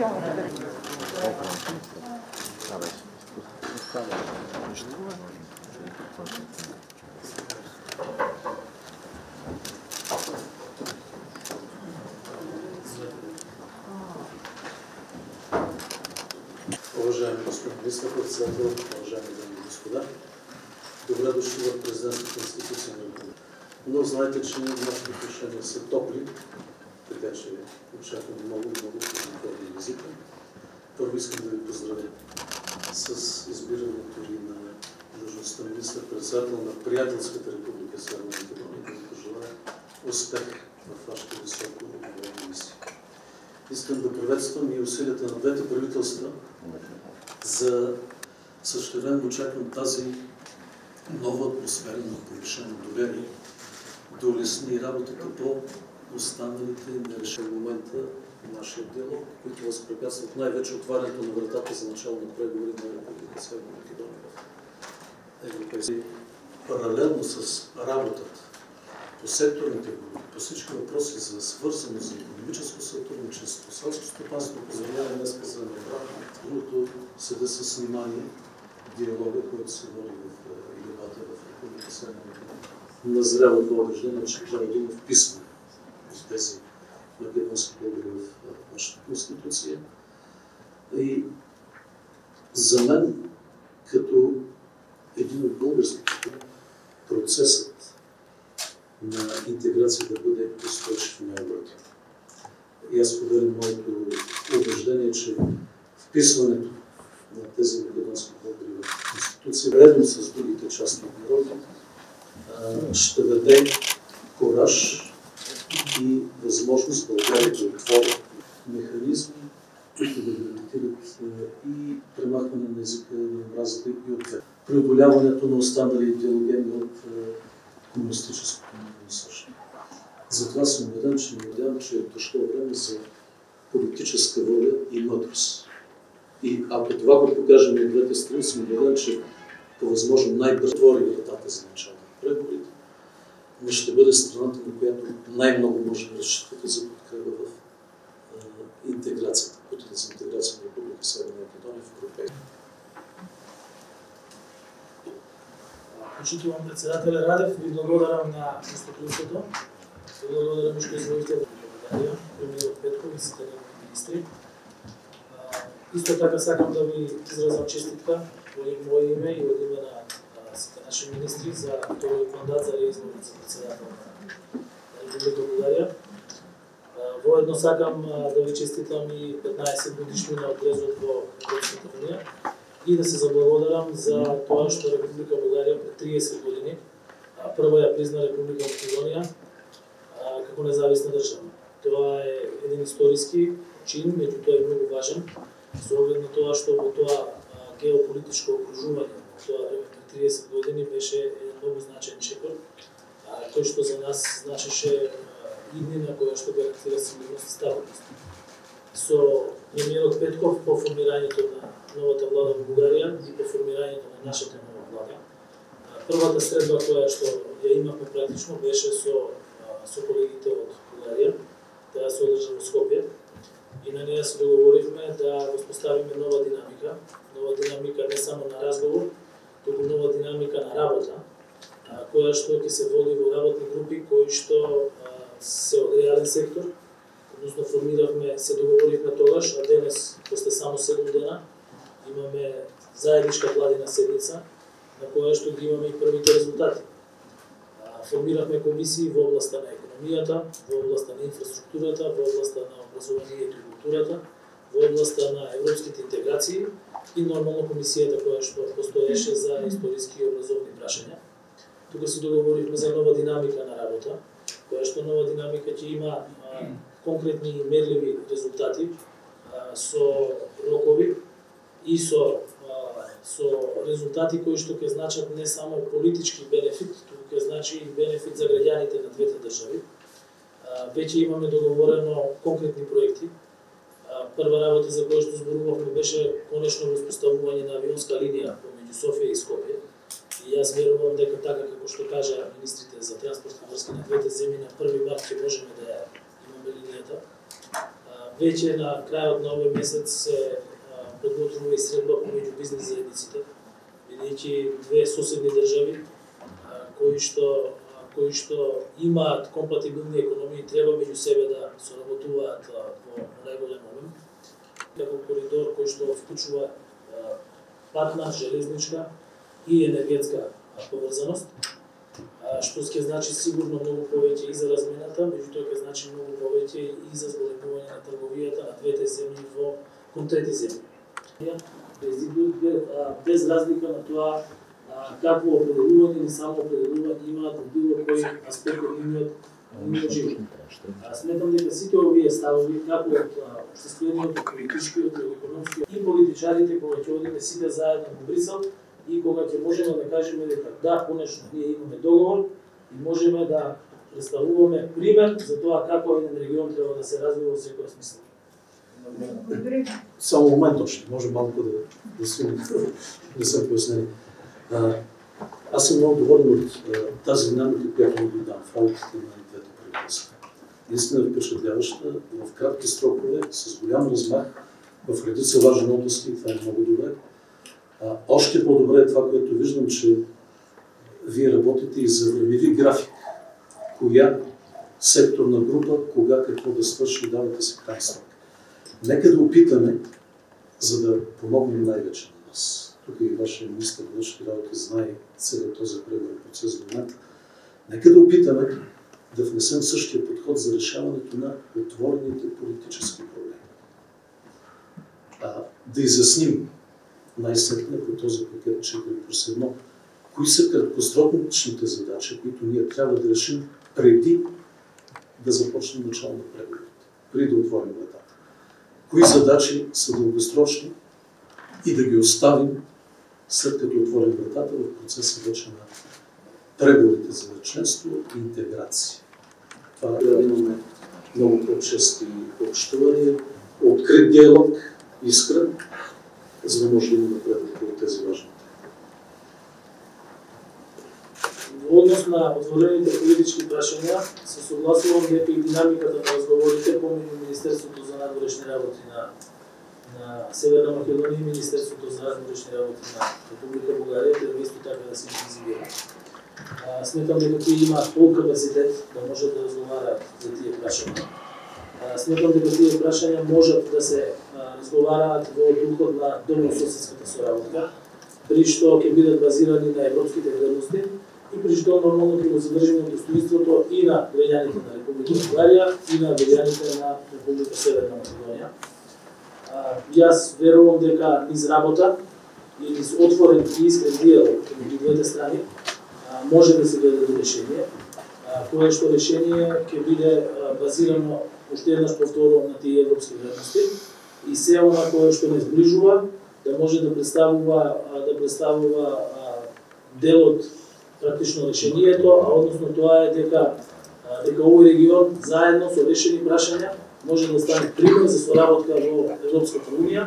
Уважаеми господин министър-председател, уважаеми дами и господа, добре дошли в президентската институция на Република. Но знаете, че нашите отношения са топли, така че очаквам много позитивни езика. Първо искам да ви поздравя с избирането ви на длъжността министър-председател на приятелската република Северна Македония, да ви пожелая успех в вашата високо отговорна мисия. Искам да приветствам и усилията на двете правителства за същевременно очаквам тази нова атмосфера на повишено доверие да улесни работата по останалите нерешени момента в нашия диалог, които възпрепятстват най-вече отварянето на вратата за начало на преговори на Република Северна Македония в Европейския. Паралелно с работата по секторните групи, по всички въпроси за свързаност, за икономическо сътрудничество, селско стопанство, позволява днес за другото седа с внимание диалога, който се води в дебата в Република Северна Македония. Назрява това убеждение, че трябва да има вписване в тези македонски българи в нашата конституция. И за мен, като един от българските, процесът на интеграция да бъде устойчив и необратим. И аз споделям моето убеждение, че вписването на тези македонски българи в конституция, редно с другите части от народа, ще даде кураж и възможност България да отвори механизми, които да гарантират и премахване на езика на омразата и от преодоляването на останали идеологеми от комунистическото насъщане. Затова съм убеден, че е дошло време за политическа воля и мъдрост. И ако това го покажем и от двете страни, съм убеден, че по възможно най-бързо отвори вратата за начало на преговорите, но ще бъде страната, на която най-много може да разчитате за подкрепа в интеграцията, пътите за интеграция на Република Северна Македония в Европейския. Почитувам председателя Радев, ви благодарам на гостоприемството. Ви благодарам, що изволите в България, премиерът Петков и всички министри. Исто така сакам да ви изразам честитка во мое име и од име на сите наши министри за вториот мандат за реизборот за председател на Република Българија. Воедно сакам да ви честитам и 15 годишнина од влезот во Европската унија и да се заблагодарам за тоа што Република Българија пред 30 години прво ја призна Република Македонија како независна држава. Тоа е еден историски чин, меѓутоа е многу важен, со оглед на тоа што во тоа геополитичко окружување во тоа време пред 30 години беше еден многу значаен чекор, кој што за нас значеше иднина која што гарантира сигурност и стабилност. Со премиерот Петков по формирањето на новата влада во Бугарија и по формирањето на нашата нова влада, првата средба која што ја имавме практично беше со колегите од Бугарија, да се одржа во Скопје. И на неја се договоривме да воспоставиме нова динамика не само на разговор, туку нова динамика на работа, која што ќе се води во работни групи кои што се од реален сектор, односно се договоривме тогаш, а денес, после само 7 дена, имаме заедничка владина седница, на која што ги имаме и првите резултати. Формирахме комисии во областа на економијата, во областа на инфраструктурата, во областа на образованието и културата, во областа на европските интеграции и нормално комисијата која што постоеше за историски и образовни прашања. Тука се договоривме за нова динамика на работа, која што нова динамика ќе има конкретни и мерливи резултати со рокови и со резултати кои што ќе значат не само политички бенефит, туку ќе значи и бенефит за граѓаните на двете држави. Веќе имаме договорено конкретни проекти. Прва работа за која што зборувавме беше конечно воспоставување на авионска линија помеѓу Софија и Скопје. И јас верувам дека така како што кажа министрите за транспортни врски на двете земји, на 1 март ќе можеме да ја имаме линијата. веќе на крајот на овој месец се подготвува и средба помеѓу бизнес заедниците, бидејќи две соседни држави кои што имаат компатибилни економии треба меѓу себе да соработуваат во најголем обем. Како коридор кој што вклучува патна, железничка и енергетска поврзаност, што ќе значи сигурно многу повеќе и за размената, меѓутоа ќе значи многу повеќе и за зголемување на трговијата на двете земји кон трети земји. Без разлика на тоа какво определување или само определување имаат во било кој аспект од нивниот живот. Сметам дека сите овие ставови, како од општествениот, политичкиот, економскиот и политичарите, кога ќе одиме сите заедно во Брисел и кога ќе можеме да кажеме дека да, конечно, ние имаме договор и можеме да представуваме пример за тоа како еден регион треба да се развива во секој смисла. Само момент още, може малко да се пояснени. Аз съм много доволен от тази динамика, която наблюдавам в работите на двете правителства. Наистина впечатляваща, в кратки срокове, с голям размах, в редица важни области, това е много добре. Още по-добре е това, което виждам, че вие работите и за времеви график. Коя секторна група, кога какво да свърши, давате се край срок. Нека да опитаме, за да помогнем най-вече на нас. Тук и вашия министър на външни работи знае целият този преговорен процес до момента. Нека да опитаме да внесем същия подход за решаването на отворените политически проблеми. Да изясним най-сетне по този пакет 4+1 кои са краткосрочните задачи, които ние трябва да решим преди да започнем начало на преговорите, преди да отворим вратата. Кои задачи са дългосрочни и да ги оставим след като отворим вратата в процеса вече на преговорите за членство и интеграция. Това трябва да имаме много по-чести общувания, открит диалог, искрен, за да може да имаме напредък по тези важни. Во однос на отворените политички прашања, се согласувам дека и динамиката на разговорите помеѓу Министерството за надворешни работи на Северна Македонија и Министерството за надворешни работи на Република Бугарија треба исто така да се интензивира. Сметам дека тие имаат пол капацитет да можат да разговараат за тие прашања. Сметам дека тие прашања можат да се разговараат во духот на добрососедската соработка, при што ќе бидат базирани на европските вредности и при што нормално ќе го задржиме достоинството и на граѓаните на Република Бугарија и на граѓаните на Република Северна Македонија. Јас верувам дека низ работа и низ отворен и искрен диалог меѓу двете страни може да се дојде до решение, кое што решение ќе биде базирано уште еднаш повторно на тие европски вредности и се она кое што не сближува да може да представува дел од практично решението, а односно тоа е дека овој регион заедно со решени прашања може да стане пример за соработка во Европската унија